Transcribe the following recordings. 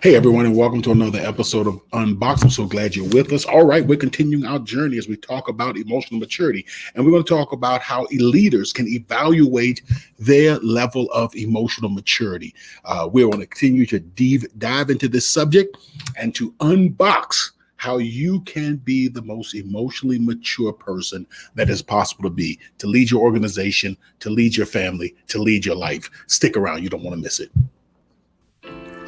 Hey everyone, and welcome to another episode of Unboxed. I'm so glad you're with us. All right, we're continuing our journey as we talk about emotional maturity, and we're going to talk about how leaders can evaluate their level of emotional maturity. We're going to continue to dive into this subject and to unbox how you can be the most emotionally mature person that is possible to lead your organization, to lead your family, to lead your life. Stick around, you don't want to miss it.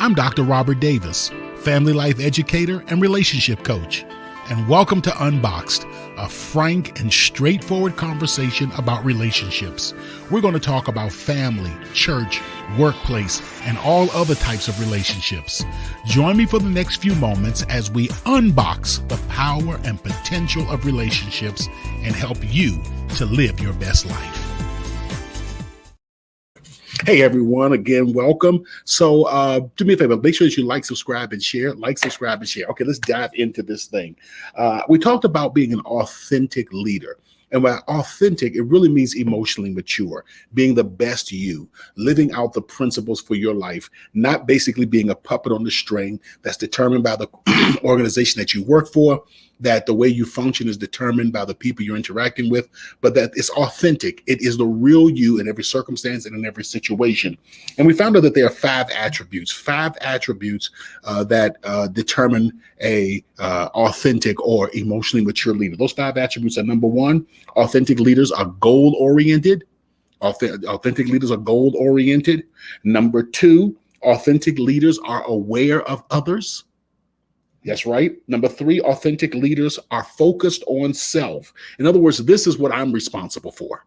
I'm Dr. Robert Davis, family life educator and relationship coach, and welcome to Unboxed, a frank and straightforward conversation about relationships. We're going to talk about family, church, workplace, and all other types of relationships. Join me for the next few moments as we unbox the power and potential of relationships and help you to live your best life. Hey everyone, again, welcome. So do me a favor, make sure that you like, subscribe, and share. Okay, let's dive into this thing. We talked about being an authentic leader. And by authentic, it really means emotionally mature, being the best you, living out the principles for your life, not basically being a puppet on the string that's determined by the organization that you work for, that the way you function is determined by the people you're interacting with, but that it's authentic. It is the real you in every circumstance and in every situation. And we found out that there are five attributes that determine a authentic or emotionally mature leader. Those five attributes are: number one, authentic leaders are goal-oriented. Authentic leaders are goal-oriented. Number two, authentic leaders are aware of others. That's right. Number three, authentic leaders are focused on self. In other words, this is what I'm responsible for.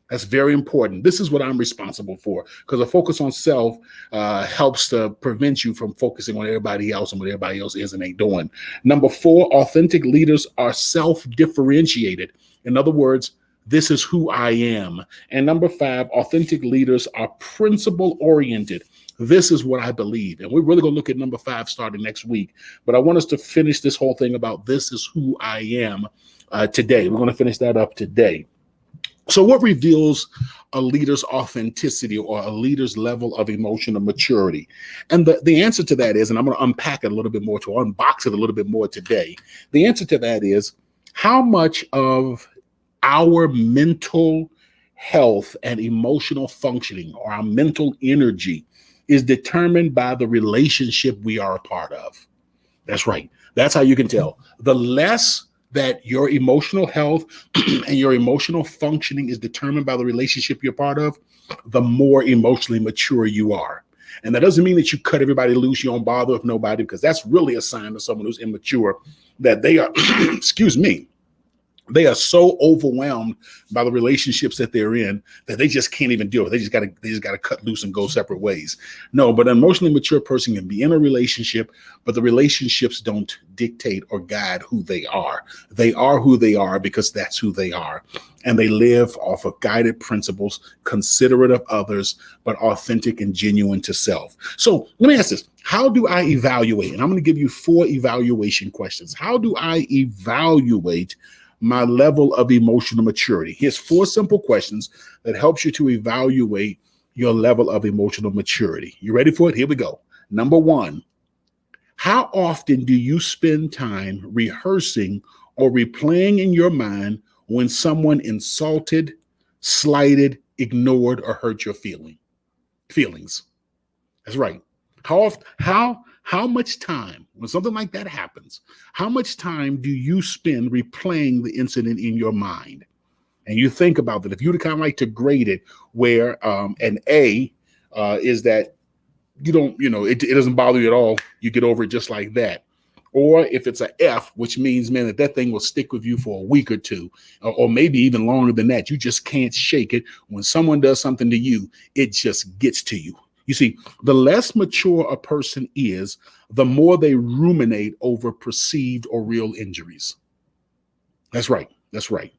That's very important. This is what I'm responsible for, because a focus on self helps to prevent you from focusing on everybody else and what everybody else is and ain't doing. Number four, authentic leaders are self-differentiated. In other words, this is who I am. And number five, authentic leaders are principle-oriented. This is what I believe. And we're really going to look at number five starting next week. But I want us to finish this whole thing about this is who I am today. We're going to finish that up today. So what reveals a leader's authenticity or a leader's level of emotional maturity? And the answer to that is, and I'm going to unpack it a little bit more, to unbox it a little bit more today. The answer to that is, how much of our mental health and emotional functioning, or our mental energy, is determined by the relationship we are a part of. That's right. That's how you can tell. The less that your emotional health and your emotional functioning is determined by the relationship you're part of, the more emotionally mature you are. And that doesn't mean that you cut everybody loose, you don't bother with nobody, because that's really a sign of someone who's immature, that they are, excuse me, they are so overwhelmed by the relationships that they're in that they just can't even deal with it. They just gotta cut loose and go separate ways. No, but an emotionally mature person can be in a relationship, but the relationships don't dictate or guide who they are. They are who they are because that's who they are. And they live off of guided principles, considerate of others, but authentic and genuine to self. So let me ask this. How do I evaluate? And I'm going to give you 4 evaluation questions. How do I evaluate my level of emotional maturity? Here's 4 simple questions that helps you to evaluate your level of emotional maturity. You ready for it? Here we go. Number 1, how often do you spend time rehearsing or replaying in your mind when someone insulted, slighted, ignored, or hurt your feelings? That's right. How much time, when something like that happens, how much time do you spend replaying the incident in your mind? And you think about that. If you would kind of like to grade it, where an A is that you don't, it doesn't bother you at all. You get over it just like that. Or if it's an F, which means, man, that thing will stick with you for a week or two, or maybe even longer than that. You just can't shake it. When someone does something to you, it just gets to you. You see, the less mature a person is, the more they ruminate over perceived or real injuries. That's right. That's right.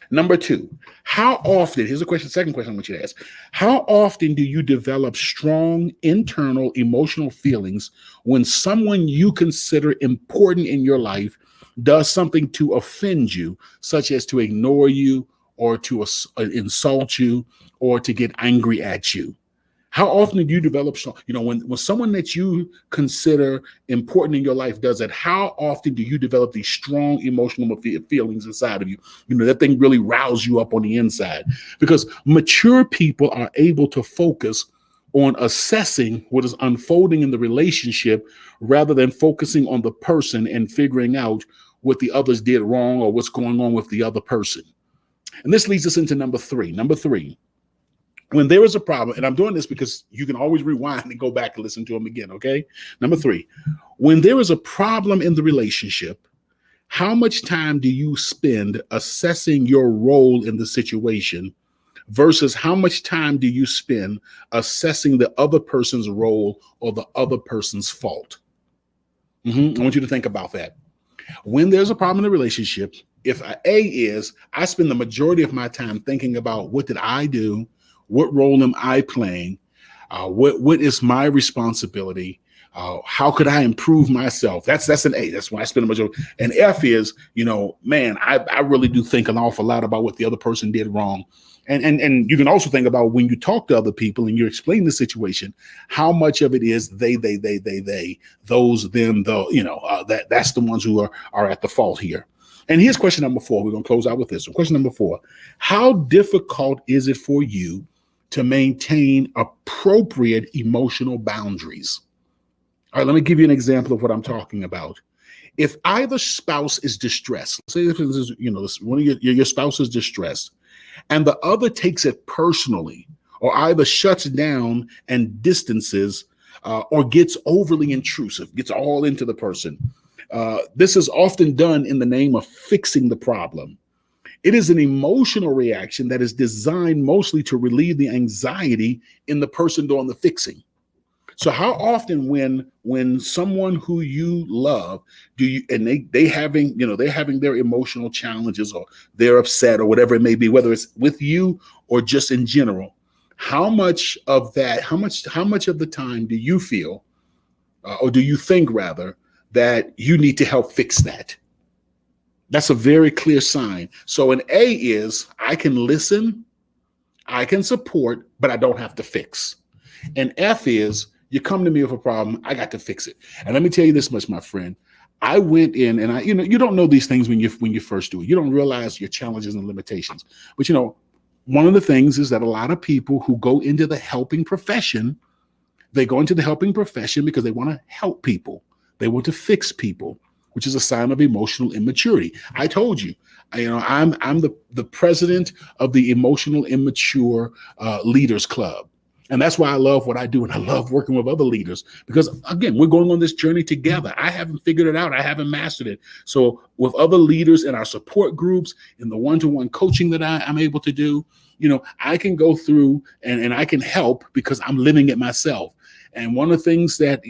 Number 2, how often, here's a question, second question I want you to ask. How often do you develop strong internal emotional feelings when someone you consider important in your life does something to offend you, such as to ignore you or to insult you or to get angry at you? How often do you develop strong, when someone that you consider important in your life does that, how often do you develop these strong emotional feelings inside of you? That thing really rouses you up on the inside, because mature people are able to focus on assessing what is unfolding in the relationship rather than focusing on the person and figuring out what the others did wrong or what's going on with the other person. And this leads us into number three. Number three, when there is a problem, and I'm doing this because you can always rewind and go back and listen to them again, okay? Number three, when there is a problem in the relationship, how much time do you spend assessing your role in the situation versus how much time do you spend assessing the other person's role or the other person's fault? I want you to think about that. When there's a problem in the relationship, if I spend the majority of my time thinking about what did I do? What role am I playing? What is my responsibility? How could I improve myself? That's an A. That's why I spend the majority. And F is, I really do think an awful lot about what the other person did wrong. And you can also think about when you talk to other people and you explain the situation, how much of it is they, those, them, that's the ones who are at the fault here. And here's question number 4. We're going to close out with this one. Question number 4, how difficult is it for you to maintain appropriate emotional boundaries? All right, let me give you an example of what I'm talking about. If either spouse is distressed, say if this is, one of your spouse is distressed, and the other takes it personally, or either shuts down and distances, or gets overly intrusive, gets all into the person. This is often done in the name of fixing the problem. It is an emotional reaction that is designed mostly to relieve the anxiety in the person doing the fixing. So how often when someone who you love they're having their emotional challenges, or they're upset or whatever it may be, whether it's with you or just in general, how much of the time do you feel, or do you think rather, that you need to help fix that? That's a very clear sign. So an A is I can listen, I can support, but I don't have to fix. And F is you come to me with a problem, I got to fix it. And let me tell you this much, my friend. I went in and you don't know these things when you first do it. You don't realize your challenges and limitations. But one of the things is that a lot of people who go into the helping profession, they go into the helping profession because they want to help people. They want to fix people, which is a sign of emotional immaturity. I told you, I'm the president of the Emotional Immature Leaders Club. And that's why I love what I do. And I love working with other leaders because, again, we're going on this journey together. I haven't figured it out. I haven't mastered it. So with other leaders in our support groups, in the one-to-one coaching that I'm able to do, I can go through and I can help because I'm living it myself. And one of the things that,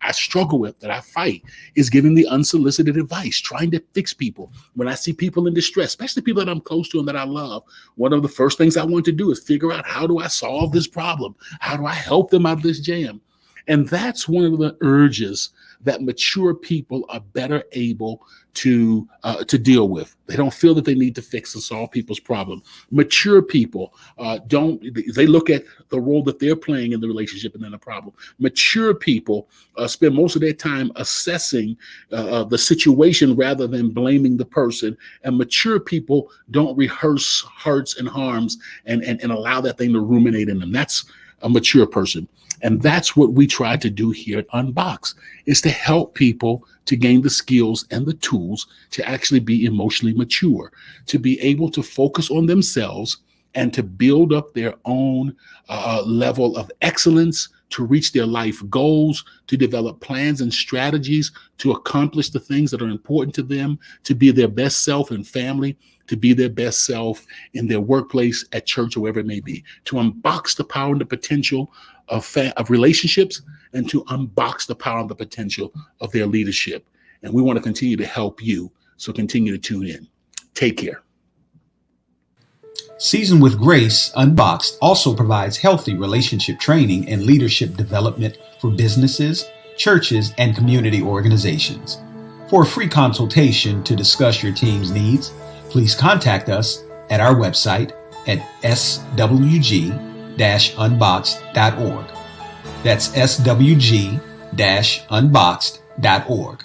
I struggle with, that I fight, is giving the unsolicited advice, trying to fix people. When I see people in distress, especially people that I'm close to and that I love, one of the first things I want to do is figure out, how do I solve this problem? How do I help them out of this jam? And that's one of the urges that mature people are better able to deal with. They don't feel that they need to fix and solve people's problems. Mature people they look at the role that they're playing in the relationship and then the problem. Mature people spend most of their time assessing the situation rather than blaming the person. And mature people don't rehearse hurts and harms and allow that thing to ruminate in them. That's a mature person. And that's what we try to do here at UnBoxed, is to help people to gain the skills and the tools to actually be emotionally mature, to be able to focus on themselves and to build up their own level of excellence, to reach their life goals, to develop plans and strategies to accomplish the things that are important to them, to be their best self in family, to be their best self in their workplace, at church, or wherever it may be, to unbox the power and the potential of relationships, and to unbox the power and the potential of their leadership. And we want to continue to help you. So continue to tune in. Take care. Seasoned with Grace, UnBoxed also provides healthy relationship training and leadership development for businesses, churches, and community organizations. For a free consultation to discuss your team's needs, please contact us at our website at swg swg-unboxed.org. That's swg-unboxed.org.